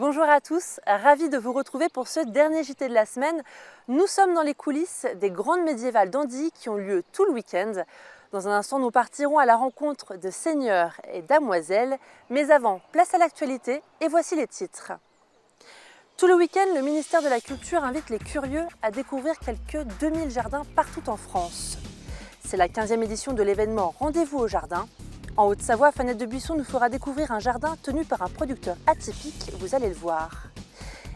Bonjour à tous, ravi de vous retrouver pour ce dernier JT de la semaine. Nous sommes dans les coulisses des grandes médiévales d'Andy qui ont lieu tout le week-end. Dans un instant, nous partirons à la rencontre de seigneurs et damoiselles. Mais avant, place à l'actualité et voici les titres. Tout le week-end, le ministère de la Culture invite les curieux à découvrir quelques 2000 jardins partout en France. C'est la 15e édition de l'événement Rendez-vous au jardin. En Haute-Savoie, Fanette de Buisson nous fera découvrir un jardin tenu par un producteur atypique, vous allez le voir.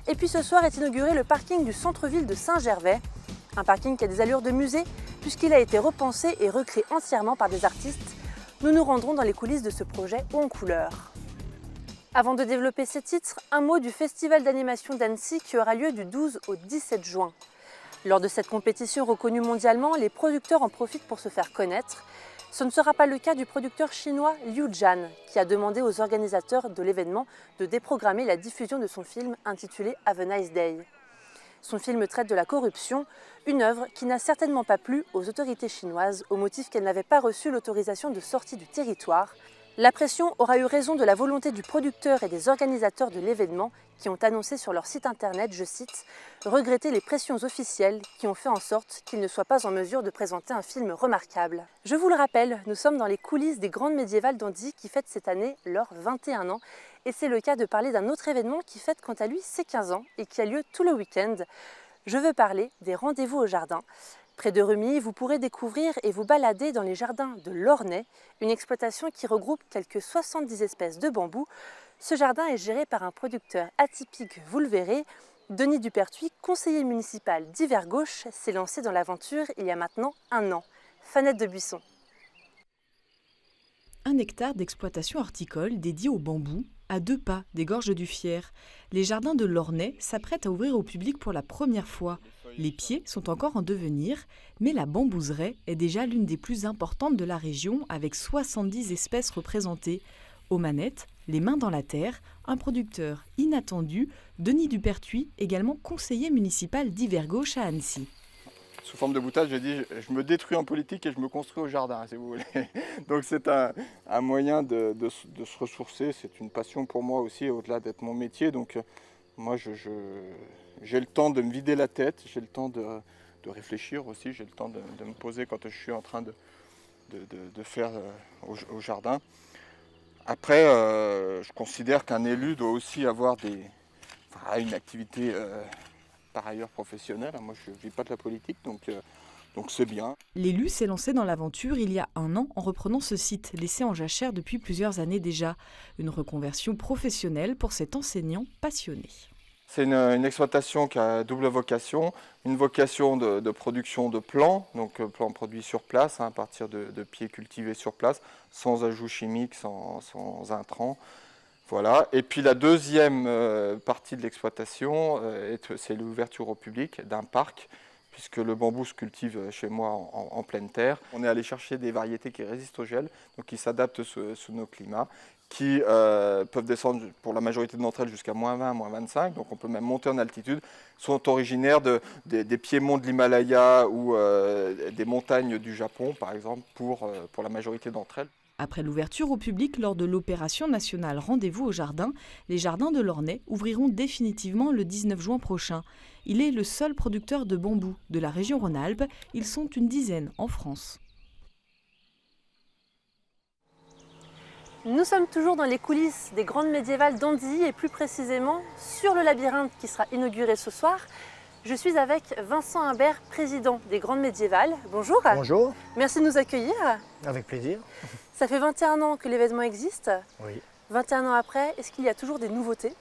Et puis ce soir est inauguré le parking du centre-ville de Saint-Gervais. Un parking qui a des allures de musée puisqu'il a été repensé et recréé entièrement par des artistes. Nous nous rendrons dans les coulisses de ce projet haut en couleurs. Avant de développer ces titres, un mot du festival d'animation d'Annecy qui aura lieu du 12 au 17 juin. Lors de cette compétition reconnue mondialement, les producteurs en profitent pour se faire connaître. Ce ne sera pas le cas du producteur chinois Liu Jian, qui a demandé aux organisateurs de l'événement de déprogrammer la diffusion de son film intitulé Have a Nice Day. Son film traite de la corruption, une œuvre qui n'a certainement pas plu aux autorités chinoises au motif qu'elle n'avait pas reçu l'autorisation de sortie du territoire. La pression aura eu raison de la volonté du producteur et des organisateurs de l'événement qui ont annoncé sur leur site internet, je cite, « regretter les pressions officielles qui ont fait en sorte qu'ils ne soient pas en mesure de présenter un film remarquable ». Je vous le rappelle, nous sommes dans les coulisses des grandes médiévales d'Andy qui fêtent cette année leurs 21 ans. Et c'est le cas de parler d'un autre événement qui fête quant à lui ses 15 ans et qui a lieu tout le week-end. Je veux parler des Rendez-vous au jardin. Près de Rumilly, vous pourrez découvrir et vous balader dans les jardins de l'Ornay, une exploitation qui regroupe quelques 70 espèces de bambous. Ce jardin est géré par un producteur atypique, vous le verrez. Denis Dupertuis, conseiller municipal d'Hiver Gauche, s'est lancé dans l'aventure il y a maintenant 1 an. Fanette de Buisson. 1 hectare d'exploitation horticole dédié au bambou, à 2 pas des gorges du Fier. Les jardins de l'Ornay s'apprêtent à ouvrir au public pour la première fois. Les pieds sont encore en devenir, mais la bambouseraie est déjà l'une des plus importantes de la région avec 70 espèces représentées. Aux manettes, les mains dans la terre, un producteur inattendu, Denis Dupertuis, également conseiller municipal d'Hiver Gauche à Annecy. Sous forme de boutade, je dis je me détruis en politique et je me construis au jardin, si vous voulez. Donc c'est un moyen de se ressourcer, c'est une passion pour moi aussi, au-delà d'être mon métier. Donc moi, j'ai le temps de me vider la tête, j'ai le temps de réfléchir aussi, j'ai le temps de me poser quand je suis en train de faire au jardin. Après, je considère qu'un élu doit aussi avoir une activité par ailleurs professionnelle. Moi, je ne vis pas de la politique, donc c'est bien. L'élu s'est lancé dans l'aventure il y a 1 an en reprenant ce site, laissé en jachère depuis plusieurs années déjà. Une reconversion professionnelle pour cet enseignant passionné. C'est une exploitation qui a double vocation. Une vocation de production de plants, donc plants produits sur place, à partir de pieds cultivés sur place, sans ajout chimique, sans intrants. Voilà. Et puis la deuxième partie de l'exploitation, c'est l'ouverture au public d'un parc, puisque le bambou se cultive chez moi en pleine terre. On est allé chercher des variétés qui résistent au gel, donc qui s'adaptent sous nos climats, qui peuvent descendre pour la majorité d'entre elles jusqu'à -20, -25, donc on peut même monter en altitude, sont originaires des piémonts de l'Himalaya ou des montagnes du Japon, par exemple, pour la majorité d'entre elles. Après l'ouverture au public lors de l'opération nationale Rendez-vous au jardin, les jardins de l'Ornay ouvriront définitivement le 19 juin prochain. Il est le seul producteur de bambou de la région Rhône-Alpes. Ils sont une dizaine en France. Nous sommes toujours dans les coulisses des grandes médiévales d'Andy et plus précisément sur le labyrinthe qui sera inauguré ce soir. Je suis avec Vincent Imbert, président des grandes médiévales. Bonjour. Bonjour. Merci de nous accueillir. Avec plaisir. Ça fait 21 ans que l'événement existe. Oui. 21 ans après, est-ce qu'il y a toujours des nouveautés?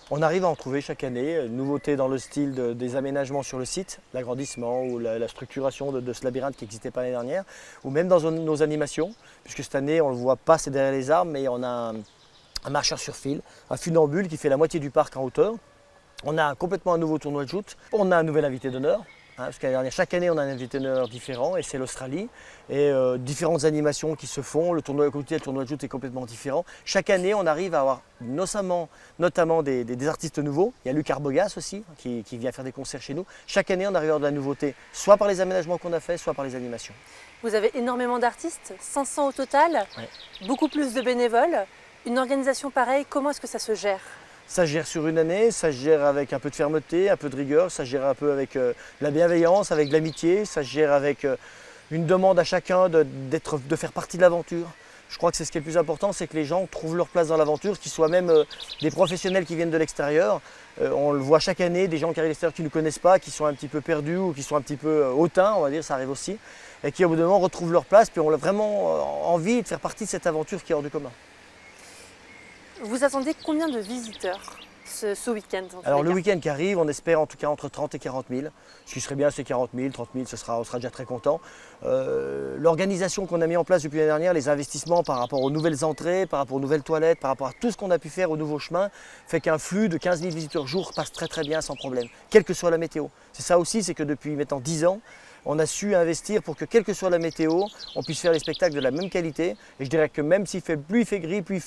On arrive à en trouver chaque année, nouveautés dans le style des aménagements sur le site, l'agrandissement ou la structuration de ce labyrinthe qui n'existait pas l'année dernière, ou même dans nos animations, puisque cette année on ne le voit pas, c'est derrière les arbres, mais on a un marcheur sur fil, un funambule qui fait la moitié du parc en hauteur. On a complètement un nouveau tournoi de joute, on a un nouvel invité d'honneur. Parce que chaque année, on a un invité d'honneur différent et c'est l'Australie. Et différentes animations qui se font. Le tournoi côtier, le tournoi de joute est complètement différent. Chaque année, on arrive à avoir notamment des artistes nouveaux. Il y a Luc Arbogas aussi qui vient faire des concerts chez nous. Chaque année, on arrive à avoir de la nouveauté, soit par les aménagements qu'on a fait, soit par les animations. Vous avez énormément d'artistes, 500 au total, Ouais. beaucoup plus de bénévoles. Une organisation pareille, comment est-ce que ça se gère ? Ça se gère sur une année, ça se gère avec un peu de fermeté, un peu de rigueur, ça se gère un peu avec de la bienveillance, avec de l'amitié, ça se gère avec une demande à chacun de faire partie de l'aventure. Je crois que c'est ce qui est le plus important, c'est que les gens trouvent leur place dans l'aventure, qu'ils soient même des professionnels qui viennent de l'extérieur. On le voit chaque année, des gens qui arrivent de l'extérieur qui ne nous connaissent pas, qui sont un petit peu perdus ou qui sont un petit peu hautains, on va dire, ça arrive aussi, et qui au bout d'un moment retrouvent leur place, puis on a vraiment envie de faire partie de cette aventure qui est hors du commun. Vous attendez combien de visiteurs ce week-end? Alors le week-end qui arrive, on espère en tout cas entre 30 et 40 000. Ce qui serait bien, c'est 40 000, 30 000, on sera déjà très content. L'organisation qu'on a mis en place depuis l'année dernière, les investissements par rapport aux nouvelles entrées, par rapport aux nouvelles toilettes, par rapport à tout ce qu'on a pu faire au nouveau chemin, fait qu'un flux de 15 000 visiteurs jour passe très bien sans problème, quelle que soit la météo. C'est ça aussi, c'est que depuis maintenant 10 ans, on a su investir pour que, quelle que soit la météo, on puisse faire des spectacles de la même qualité. Et je dirais que même s'il fait pluie, il fait gris, plus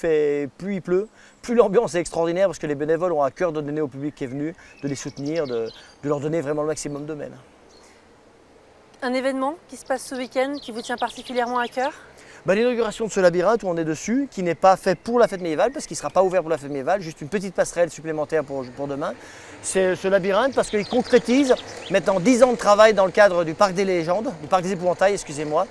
il pleut, plus l'ambiance est extraordinaire parce que les bénévoles ont à cœur de donner au public qui est venu, de les soutenir, de leur donner vraiment le maximum d'eux-mêmes. Un événement qui se passe ce week-end qui vous tient particulièrement à cœur? L'inauguration de ce labyrinthe où on est dessus, qui n'est pas fait pour la fête médiévale, parce qu'il ne sera pas ouvert pour la fête médiévale, juste une petite passerelle supplémentaire pour demain. C'est ce labyrinthe parce qu'il concrétise maintenant 10 ans de travail dans le cadre du Parc des Légendes, du Parc des Épouvantails, excusez-moi,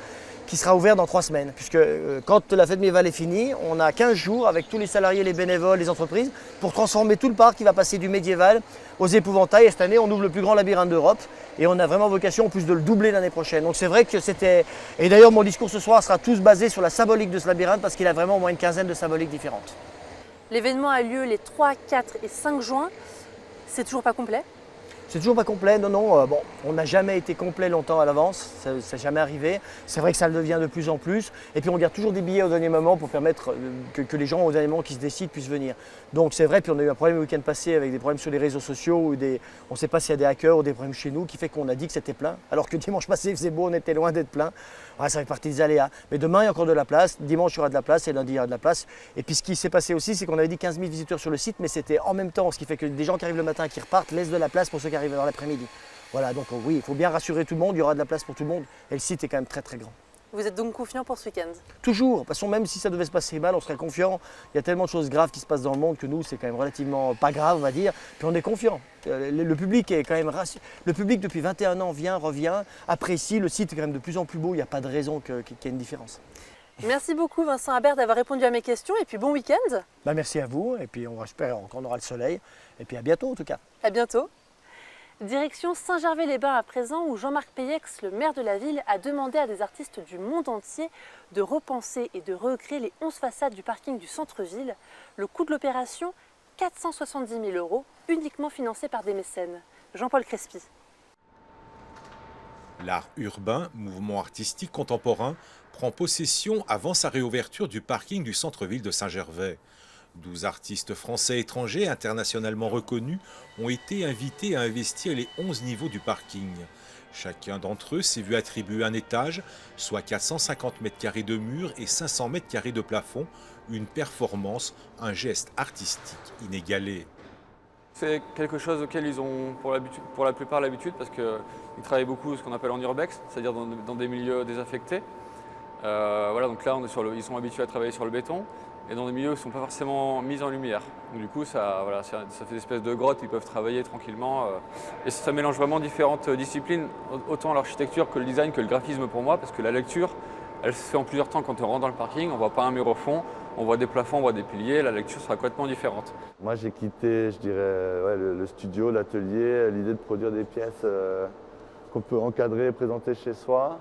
qui sera ouvert dans 3 semaines. Puisque quand la fête médiévale est finie, on a 15 jours avec tous les salariés, les bénévoles, les entreprises, pour transformer tout le parc qui va passer du médiéval aux épouvantails. Et cette année, on ouvre le plus grand labyrinthe d'Europe. Et on a vraiment vocation en plus de le doubler l'année prochaine. Donc c'est vrai que c'était... Et d'ailleurs, mon discours ce soir sera tous basé sur la symbolique de ce labyrinthe parce qu'il a vraiment au moins une quinzaine de symboliques différentes. L'événement a lieu les 3, 4 et 5 juin. C'est toujours pas complet? C'est toujours pas complet, non. Bon, on n'a jamais été complet longtemps à l'avance, ça n'est jamais arrivé. C'est vrai que ça le devient de plus en plus. Et puis on garde toujours des billets au dernier moment pour permettre que les gens au dernier moment qui se décident puissent venir. Donc c'est vrai, puis on a eu un problème le week-end passé avec des problèmes sur les réseaux sociaux, ou on ne sait pas s'il y a des hackers ou des problèmes chez nous, qui fait qu'on a dit que c'était plein. Alors que dimanche passé il faisait beau, on était loin d'être plein. Ouais, ça fait partie des aléas. Mais demain il y a encore de la place, dimanche il y aura de la place et lundi il y aura de la place. Et puis ce qui s'est passé aussi, c'est qu'on avait dit 15 000 visiteurs sur le site, mais c'était en même temps, ce qui fait que des gens qui arrivent le matin et qui repartent laissent de la place pour ceux qui arrivent dans l'après-midi. Voilà, donc oui, il faut bien rassurer tout le monde, il y aura de la place pour tout le monde et le site est quand même très grand. Vous êtes donc confiant pour ce week-end? Toujours, parce que même si ça devait se passer mal, on serait confiant. Il y a tellement de choses graves qui se passent dans le monde que nous, c'est quand même relativement pas grave, on va dire. Puis on est confiant. Le public est quand même le public depuis 21 ans vient, revient, apprécie. Le site est quand même de plus en plus beau, il n'y a pas de raison qu'il y ait une différence. Merci beaucoup Vincent Habert d'avoir répondu à mes questions et puis bon week-end. Merci à vous et puis on espère qu'on aura le soleil et puis à bientôt en tout cas. À bientôt. Direction Saint-Gervais-les-Bains à présent où Jean-Marc Peyex, le maire de la ville, a demandé à des artistes du monde entier de repenser et de recréer les 11 façades du parking du centre-ville. Le coût de l'opération, 470 000 €, uniquement financé par des mécènes. Jean-Paul Crespi. L'art urbain, mouvement artistique contemporain, prend possession avant sa réouverture du parking du centre-ville de Saint-Gervais. 12 artistes français, étrangers, internationalement reconnus, ont été invités à investir les 11 niveaux du parking. Chacun d'entre eux s'est vu attribuer un étage, soit 450 m² de murs et 500 m² de plafond, une performance, un geste artistique inégalé. C'est quelque chose auquel ils ont pour la plupart l'habitude parce qu'ils travaillent beaucoup ce qu'on appelle en urbex, c'est-à-dire dans des milieux désaffectés. Voilà, donc là ils sont habitués à travailler sur le béton et dans des milieux qui ne sont pas forcément mis en lumière. Donc du coup ça fait des espèces de grottes, ils peuvent travailler tranquillement et ça mélange vraiment différentes disciplines, autant l'architecture que le design que le graphisme pour moi, parce que la lecture elle se fait en plusieurs temps. Quand on rentre dans le parking, on ne voit pas un mur au fond, on voit des plafonds, on voit des piliers, la lecture sera complètement différente. Moi j'ai quitté, je dirais, le studio, l'atelier, l'idée de produire des pièces qu'on peut encadrer et présenter chez soi.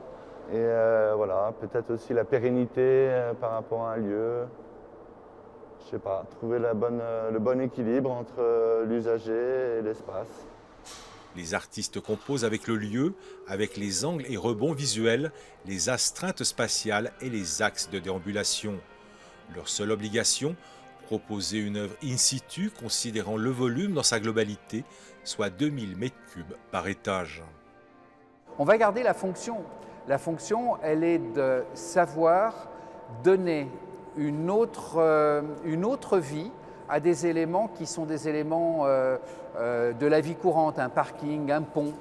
Et voilà, peut-être aussi la pérennité par rapport à un lieu. Je sais pas, trouver le bon équilibre entre l'usager et l'espace. Les artistes composent avec le lieu, avec les angles et rebonds visuels, les astreintes spatiales et les axes de déambulation. Leur seule obligation, proposer une œuvre in situ considérant le volume dans sa globalité, soit 2000 m3 par étage. On va garder la fonction. La fonction, elle est de savoir donner une autre vie à des éléments qui sont des éléments de la vie courante, un parking, un pont.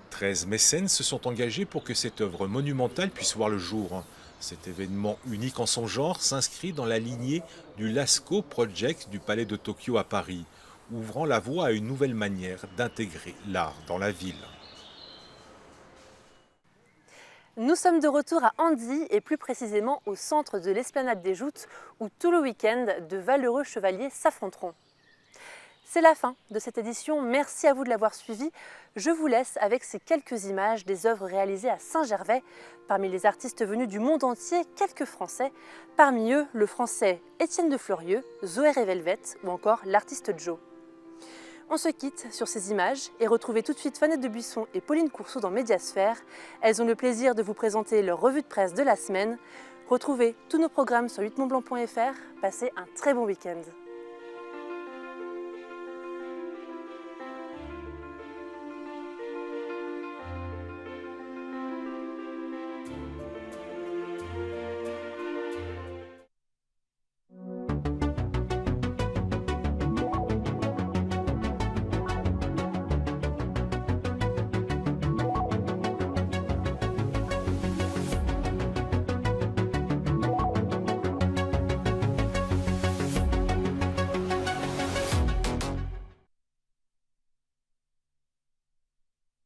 13 mécènes se sont engagés pour que cette œuvre monumentale puisse voir le jour. Cet événement unique en son genre s'inscrit dans la lignée du Lascaux Project du Palais de Tokyo à Paris, ouvrant la voie à une nouvelle manière d'intégrer l'art dans la ville. Nous sommes de retour à Andy et plus précisément au centre de l'Esplanade des Joutes où tout le week-end de valeureux chevaliers s'affronteront. C'est la fin de cette édition, merci à vous de l'avoir suivi. Je vous laisse avec ces quelques images des œuvres réalisées à Saint-Gervais. Parmi les artistes venus du monde entier, quelques Français. Parmi eux, le Français Étienne de Fleurieux, Zoé Velvet ou encore l'artiste Joe. On se quitte sur ces images et retrouvez tout de suite Fanette de Buisson et Pauline Courceau dans Médiasphère. Elles ont le plaisir de vous présenter leur revue de presse de la semaine. Retrouvez tous nos programmes sur 8montblanc.fr. Passez un très bon week-end.